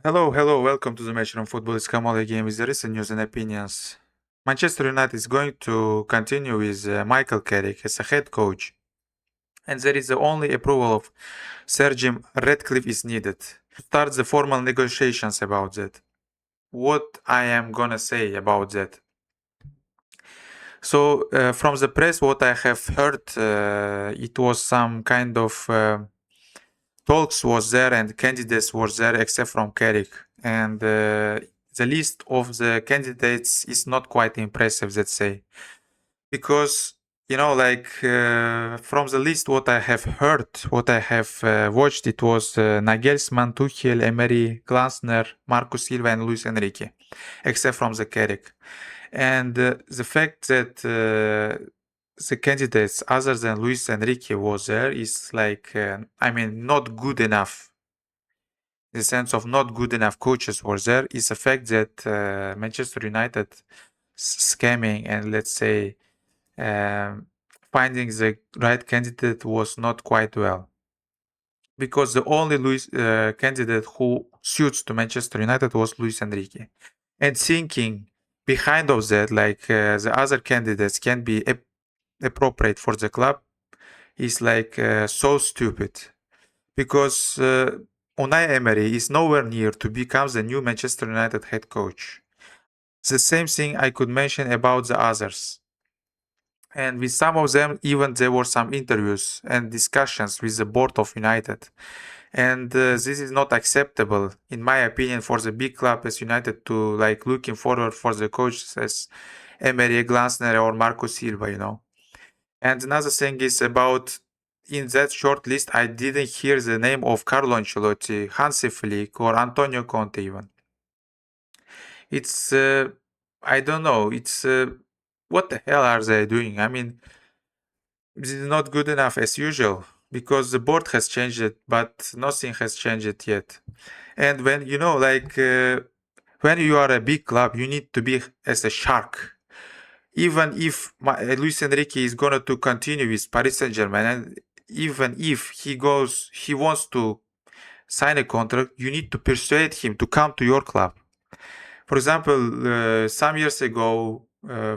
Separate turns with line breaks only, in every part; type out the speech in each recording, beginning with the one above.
Hello, welcome to the Match Room Football. It's Kamal again with the recent news and opinions. Manchester United is going to continue with Michael Carrick as a head coach, and there is the only approval of Sir Jim Ratcliffe is needed to start the formal negotiations about that. What I am gonna say about that? So, from the press, what I have heard, it was some kind of talks was there and candidates was there except from Carrick. And the list of the candidates is not quite impressive, let's say. Because, from the list, what I have heard, what I have watched, it was Nagelsmann, Tuchel, Emery, Glasner, Marco Silva, and Luis Enrique, except from the Carrick. And the fact that the candidates other than Luis Enrique was there is not good enough. The sense of not good enough coaches were there is the fact that Manchester United scamming and let's say finding the right candidate was not quite well. Because the only candidate who suits to Manchester United was Luis Enrique. And thinking behind of that, the other candidates can be appropriate for the club, is so stupid. Because Unai Emery is nowhere near to become the new Manchester United head coach. The same thing I could mention about the others. And with some of them, even there were some interviews and discussions with the board of United. And this is not acceptable, in my opinion, for the big club as United to looking forward for the coaches as Emery, Glasner, or Marco Silva. And another thing is about in that short list, I didn't hear the name of Carlo Ancelotti, Hansi Flick, or Antonio Conte even. It's I don't know. It's what the hell are they doing? I mean, this is not good enough as usual because the board has changed it, but nothing has changed yet. And when when you are a big club, you need to be as a shark. Even if Luis Enrique is going to continue with Paris Saint-Germain, and even if he wants to sign a contract, you need to persuade him to come to your club. For example, some years ago,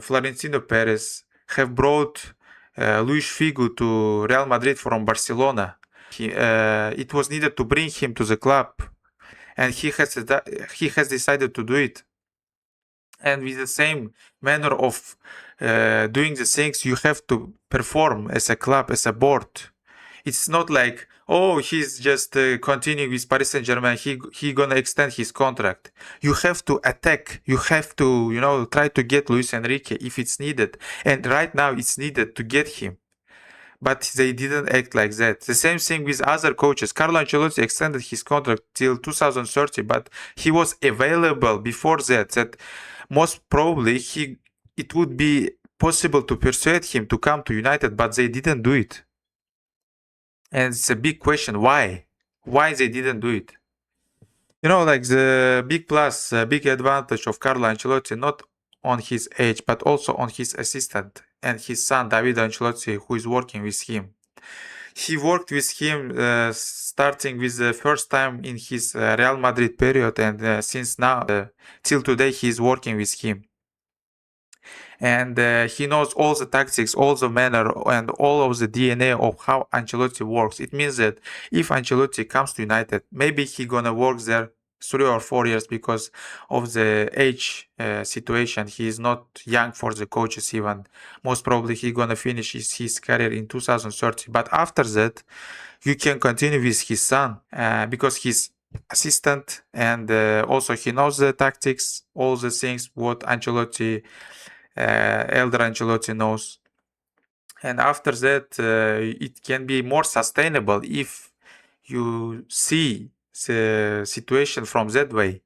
Florentino Perez have brought Luis Figo to Real Madrid from Barcelona. It was needed to bring him to the club, and he has decided to do it. And with the same manner of doing the things you have to perform as a club, as a board. It's not like, oh, he's just continuing with Paris Saint-Germain. He gonna extend his contract. You have to attack. You have to, try to get Luis Enrique if it's needed. And right now it's needed to get him. But they didn't act like that. The same thing with other coaches. Carlo Ancelotti extended his contract till 2030, but he was available before that. That most probably it would be possible to persuade him to come to United, but they didn't do it. And it's a big question, why? Why they didn't do it? The big plus, big advantage of Carlo Ancelotti, not on his age, but also on his assistant and his son, David Ancelotti, who is working with him. He worked with him starting with the first time in his Real Madrid period, and since now, till today, he is working with him. And he knows all the tactics, all the manner, and all of the DNA of how Ancelotti works. It means that if Ancelotti comes to United, maybe he gonna work there 3 or 4 years because of the age situation. He is not young for the coaches even. Most probably he gonna finish his career in 2030. But after that, you can continue with his son because he's assistant and also he knows the tactics, all the things what Ancelotti elder Ancelotti knows. And after that, it can be more sustainable if you see the situation from that way.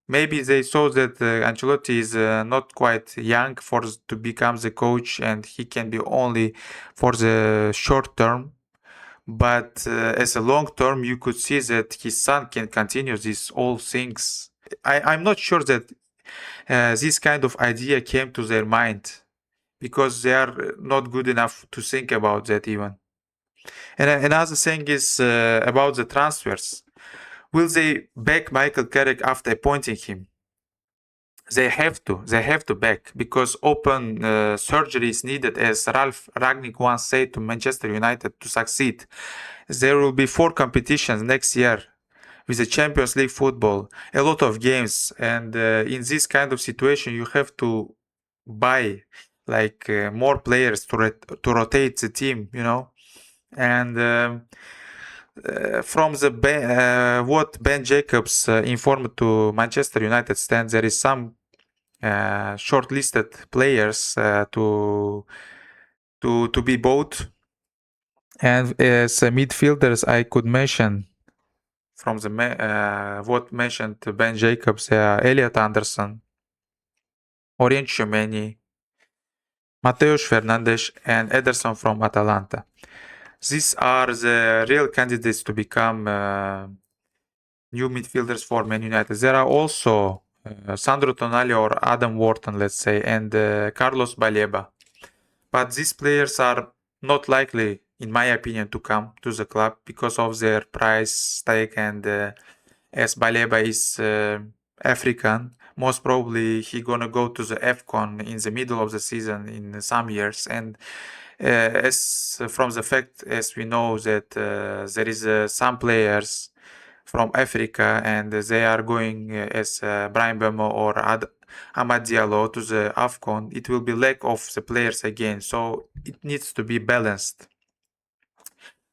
Maybe they saw that Ancelotti is not quite young to become the coach, and he can be only for the short term. But as a long term, you could see that his son can continue these all things. I'm not sure that this kind of idea came to their mind because they are not good enough to think about that even. And another thing is about the transfers. Will they back Michael Carrick after appointing him? They have to. They have to back because open surgery is needed, as Ralph Ragnick once said to Manchester United, to succeed. There will be 4 competitions next year with the Champions League football, a lot of games, and in this kind of situation, you have to buy like more players to rotate the team, and from what Ben Jacobs informed to Manchester United stand, there is some shortlisted players to be bought, and as midfielders, I could mention from the what mentioned Ben Jacobs, Elliot Anderson, Orient Tchouameni, Mateus Fernandes, and Ederson from Atalanta. These are the real candidates to become new midfielders for Man United. There are also Sandro Tonali or Adam Wharton, let's say, and Carlos Baleba. But these players are not likely, in my opinion, to come to the club because of their price tag, and as Baleba is African, most probably he gonna go to the AFCON in the middle of the season in some years. And as from the fact, as we know that there is some players from Africa, and they are going as Brian Bemo or Amad Diallo to the AFCON, it will be lack of the players again. So it needs to be balanced.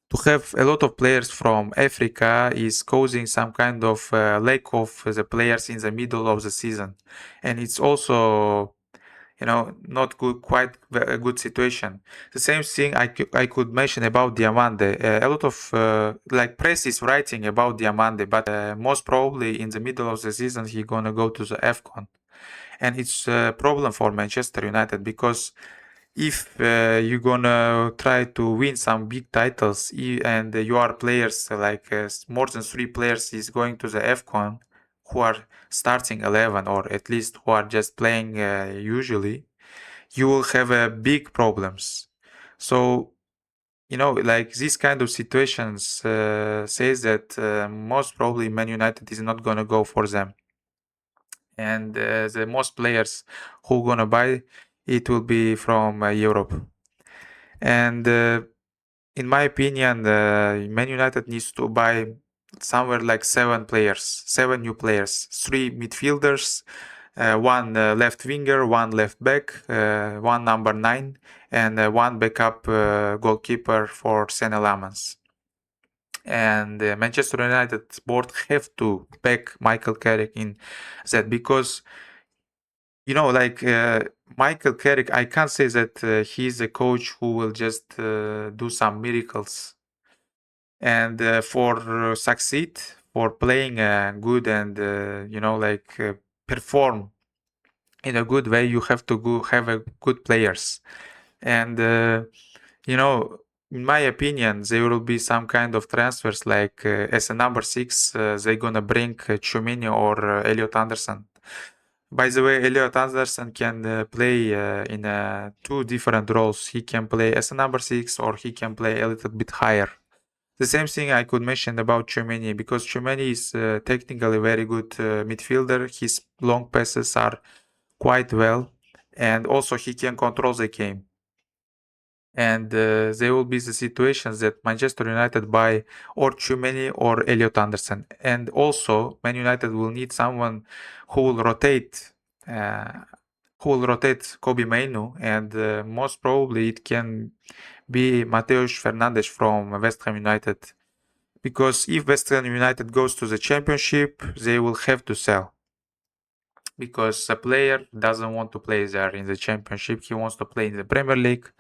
To have a lot of players from Africa is causing some kind of lack of the players in the middle of the season, and it's also not good, quite a good situation. The same thing I could mention about Diamande. A lot of like press is writing about Diamande, but most probably in the middle of the season he gonna go to the AFCON, and it's a problem for Manchester United because if you're gonna try to win some big titles and you are players like more than 3 players is going to the AFCON who are starting 11 or at least who are just playing usually, you will have big problems. So like these kind of situations says that most probably Man United is not gonna go for them, and the most players who gonna buy it will be from Europe. And in my opinion, Man United needs to buy somewhere like 7 new players, 3 midfielders, 1 left winger, 1 left back, 1 number 9, and 1 backup goalkeeper for Senne Lammens. And Manchester United board have to back Michael Carrick in that because like Michael Carrick, I can't say that he's a coach who will just do some miracles. And for succeed, for playing good and perform in a good way, you have to have a good players. And in my opinion, there will be some kind of transfers like as a number 6, they're gonna bring Tchouameni or Elliot Anderson. By the way, Elliot Anderson can play in 2 different roles. He can play as a number 6 or he can play a little bit higher. The same thing I could mention about Tchouameni because Tchouameni is technically very good midfielder. His long passes are quite well, and also he can control the game. And there will be the situations that Manchester United buy or Tchouameni or Elliot Anderson. And also, Man United will need someone who will rotate Kobe Mainu, and most probably it can be Mateus Fernandes from West Ham United. Because if West Ham United goes to the championship, they will have to sell. Because a player doesn't want to play there in the championship, he wants to play in the Premier League,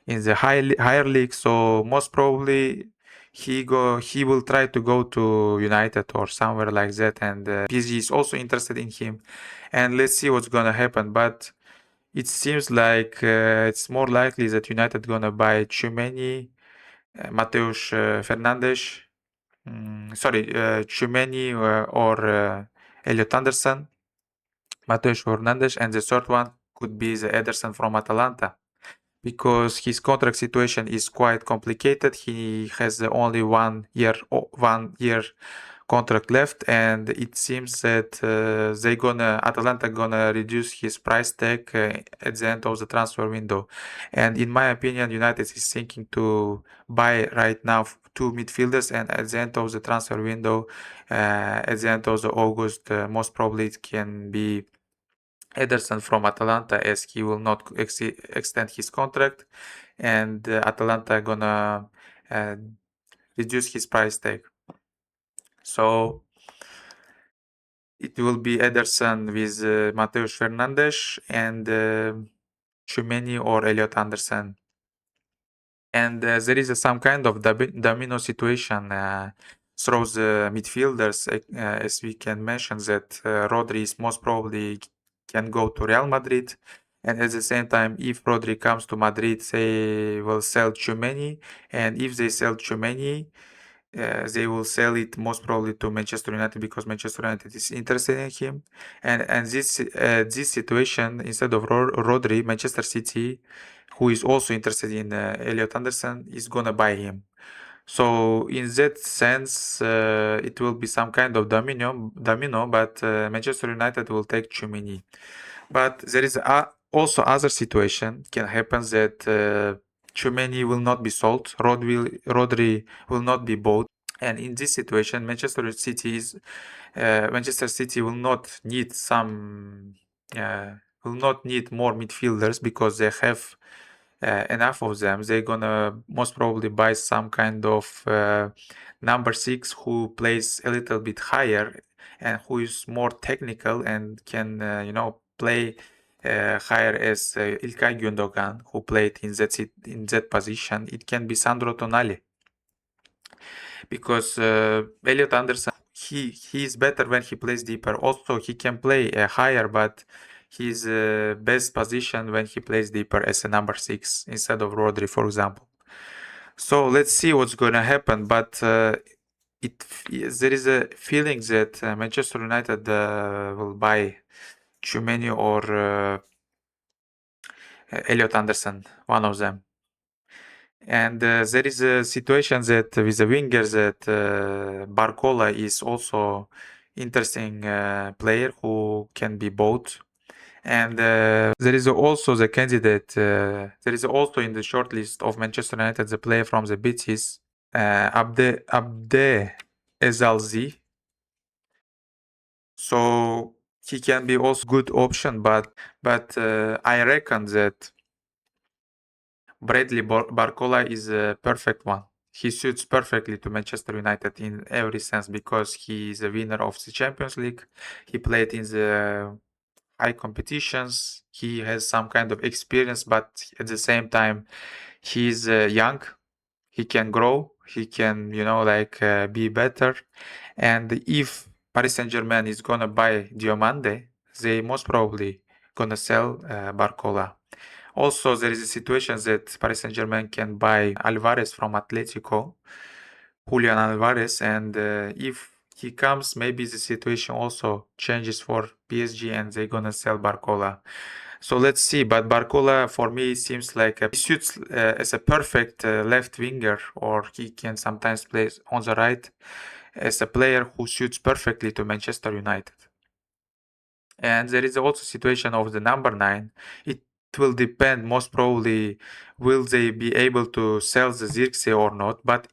in the higher league. So most probably he will try to go to United or somewhere like that, and PSG is also interested in him. And let's see what's gonna happen. But it seems like it's more likely that United gonna buy Tchouameni, Mateus Fernandes. Tchouameni or Elliot Anderson, Mateus Fernandes, and the third one could be the Ederson from Atalanta, because his contract situation is quite complicated. He has only 1 year contract left, and it seems that Atalanta gonna reduce his price tag at the end of the transfer window. And in my opinion, United is thinking to buy right now two midfielders, and at the end of the transfer window, at the end of the August, most probably it can be Ederson from Atalanta, as he will not extend his contract, and Atalanta gonna uh, reduce his price tag. So it will be Ederson with Mateus Fernandes and Tchouaméni or Elliot Anderson. And there is some kind of domino situation through the midfielders, as we can mention that Rodri is most probably can go to Real Madrid. And at the same time, if Rodri comes to Madrid, they will sell Tchouaméni. And if they sell Tchouaméni, they will sell it most probably to Manchester United because Manchester United is interested in him. And this situation, instead of Rodri, Manchester City, who is also interested in Elliot Anderson, is gonna buy him. So in that sense, it will be some kind of domino, but Manchester United will take Tchouaméni. But there is also other situation can happen that Tchouaméni will not be sold, Rodri will not be bought, and in this situation, Manchester City will not need more midfielders because they have enough of them. They're gonna most probably buy some kind of number 6 who plays a little bit higher and who is more technical and can play higher as İlkay Gündoğan, who played in that position. It can be Sandro Tonali because Elliot Anderson he is better when he plays deeper. Also, he can play higher, but his best position when he plays deeper as a number 6 instead of Rodri, for example. So let's see what's gonna happen. But there is a feeling that Manchester United will buy Tchouaméni or Elliot Anderson, one of them. And there is a situation that with the wingers that Barcola is also interesting player who can be bought. And there is also the candidate. There is also in the shortlist of Manchester United the player from the Betis, Abde Ezalzi. So he can be also good option, but I reckon that Bradley Barcola is a perfect one. He suits perfectly to Manchester United in every sense because he is a winner of the Champions League. He played in the high competitions. He has some kind of experience, but at the same time, he's young. He can grow. He can, be better. And if Paris Saint-Germain is gonna buy Diomande, they most probably gonna sell Barcola. Also, there is a situation that Paris Saint-Germain can buy Alvarez from Atletico, Julian Alvarez, and if he comes, maybe the situation also changes for PSG and they're gonna sell Barcola. So let's see, but Barcola for me seems like he suits as a perfect left winger, or he can sometimes play on the right as a player who suits perfectly to Manchester United. And there is also situation of the number 9. It will depend, most probably, will they be able to sell the Zirkzee or not, but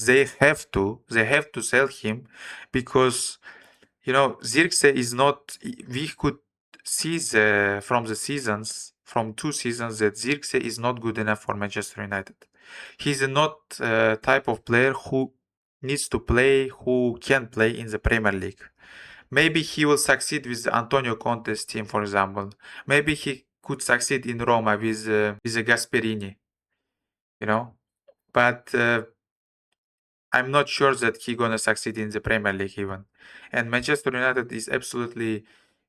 they have to sell him because Zirkzee is not, we could see from 2 seasons that Zirkzee is not good enough for Manchester United. He's not type of player who needs to play, who can play in the Premier League. Maybe he will succeed with Antonio Conte's team, for example. Maybe he could succeed in Roma with the Gasperini, but I'm not sure that he's gonna succeed in the Premier League even. And Manchester United is absolutely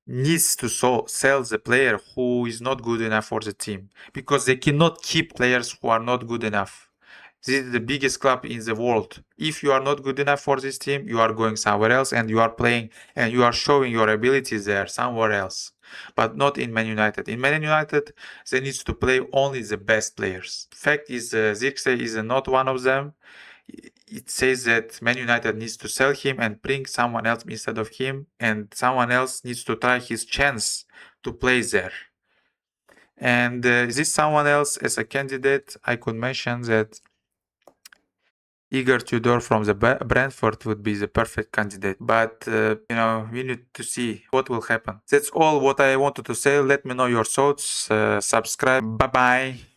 needs to sell the player who is not good enough for the team because they cannot keep players who are not good enough. This is the biggest club in the world. If you are not good enough for this team, you are going somewhere else and you are playing and you are showing your abilities there somewhere else. But not in Man United. In Man United, they need to play only the best players. Fact is, Zirkzee is not one of them. it says that Man United needs to sell him and bring someone else instead of him, and someone else needs to try his chance to play there. And this someone else as a candidate, I could mention that Igor Tudor from the Brentford would be the perfect candidate. But, we need to see what will happen. That's all what I wanted to say. Let me know your thoughts. Subscribe. Bye-bye.